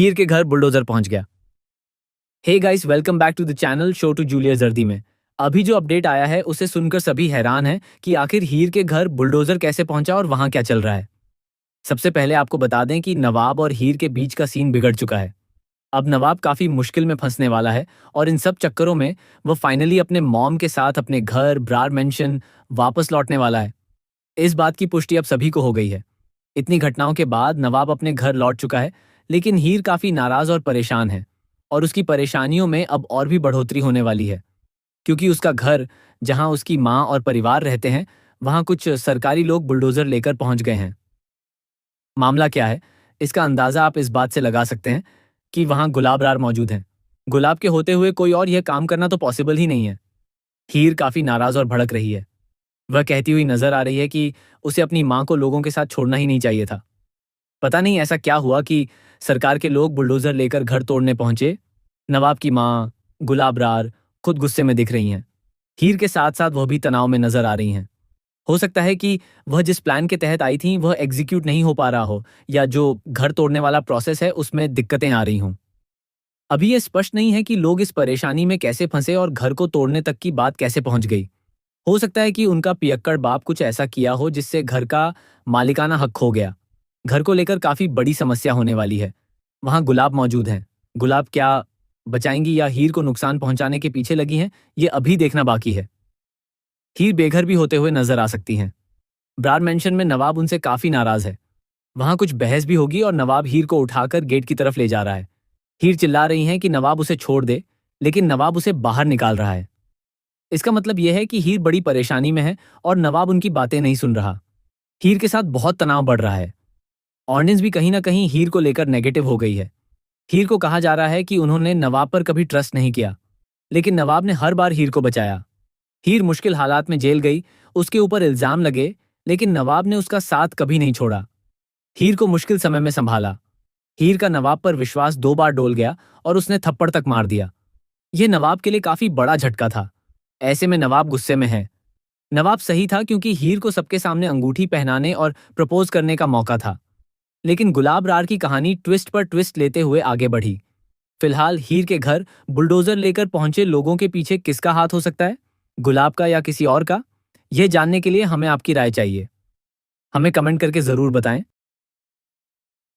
हीर के घर बुलडोजर पहुंच गया। Hey guys, welcome back to the channel show to जूलिया जर्दी में। अभी जो अपडेट आया है उसे सुनकर सभी हैरान हैं कि आखिर हीर के घर बुलडोजर कैसे पहुंचा और वहां क्या चल रहा है। सबसे पहले आपको बता दें कि नवाब और हीर के बीच का सीन बिगड़ चुका है। अब नवाब काफी मुश्किल में फंसने वाला है और इन सब चक्करों में वो फाइनली अपने मॉम के साथ अपने घर ब्रार मेंशन वापस लौटने वाला है। इस बात की पुष्टि अब सभी को हो गई है। इतनी घटनाओं के बाद नवाब अपने घर लौट चुका है, लेकिन हीर काफी नाराज और परेशान है और उसकी परेशानियों में अब और भी बढ़ोतरी होने वाली है, क्योंकि उसका घर जहां उसकी माँ और परिवार रहते हैं वहां कुछ सरकारी लोग बुलडोजर लेकर पहुंच गए हैं। मामला क्या है, इसका अंदाजा आप इस बात से लगा सकते हैं कि वहां गुलाब रार मौजूद हैं। गुलाब के होते हुए कोई और यह काम करना तो पॉसिबल ही नहीं है। हीर काफी नाराज और भड़क रही है। वह कहती हुई नजर आ रही है कि उसे अपनी माँ को लोगों के साथ छोड़ना ही नहीं चाहिए था। पता नहीं ऐसा क्या हुआ कि सरकार के लोग बुलडोजर लेकर घर तोड़ने पहुंचे। नवाब की माँ गुलाब रार खुद गुस्से में दिख रही हैं। हीर के साथ साथ वह भी तनाव में नजर आ रही हैं। हो सकता है कि वह जिस प्लान के तहत आई थी वह एग्जीक्यूट नहीं हो पा रहा हो, या जो घर तोड़ने वाला प्रोसेस है उसमें दिक्कतें आ रही हों। अभी यह स्पष्ट नहीं है कि लोग इस परेशानी में कैसे फंसे और घर को तोड़ने तक की बात कैसे पहुंच गई। हो सकता है कि उनका पियक्कड़ बाप कुछ ऐसा किया हो जिससे घर का मालिकाना हक खो गया। घर को लेकर काफी बड़ी समस्या होने वाली है। वहां गुलाब मौजूद हैं। गुलाब क्या बचाएंगी या हीर को नुकसान पहुंचाने के पीछे लगी हैं, ये अभी देखना बाकी है। हीर बेघर भी होते हुए नजर आ सकती हैं। ब्रार मेंशन में नवाब उनसे काफी नाराज है। वहां कुछ बहस भी होगी और नवाब हीर को उठाकर गेट की तरफ ले जा रहा है। हीर चिल्ला रही हैं कि नवाब उसे छोड़ दे, लेकिन नवाब उसे बाहर निकाल रहा है। इसका मतलब यह है कि हीर बड़ी परेशानी में है और नवाब उनकी बातें नहीं सुन रहा। हीर के साथ बहुत तनाव बढ़ रहा है। ऑडियंस भी कहीं ना कहीं हीर को लेकर नेगेटिव हो गई है। हीर को कहा जा रहा है कि उन्होंने नवाब पर कभी ट्रस्ट नहीं किया, लेकिन नवाब ने हर बार हीर को बचाया। हीर मुश्किल हालात में जेल गई, उसके ऊपर इल्जाम लगे, लेकिन नवाब ने उसका साथ कभी नहीं छोड़ा। हीर को मुश्किल समय में संभाला। हीर का नवाब पर विश्वास 2 बार डोल गया और उसने थप्पड़ तक मार दिया। यह नवाब के लिए काफी बड़ा झटका था। ऐसे में नवाब गुस्से में है। नवाब सही था क्योंकि हीर को सबके सामने अंगूठी पहनाने और प्रपोज करने का मौका था। लेकिन गुलाब रार की कहानी ट्विस्ट पर ट्विस्ट लेते हुए आगे बढ़ी। फिलहाल हीर के घर बुलडोजर लेकर पहुंचे लोगों के पीछे किसका हाथ हो सकता है, गुलाब का या किसी और का? यह जानने के लिए हमें आपकी राय चाहिए। हमें कमेंट करके जरूर बताएं।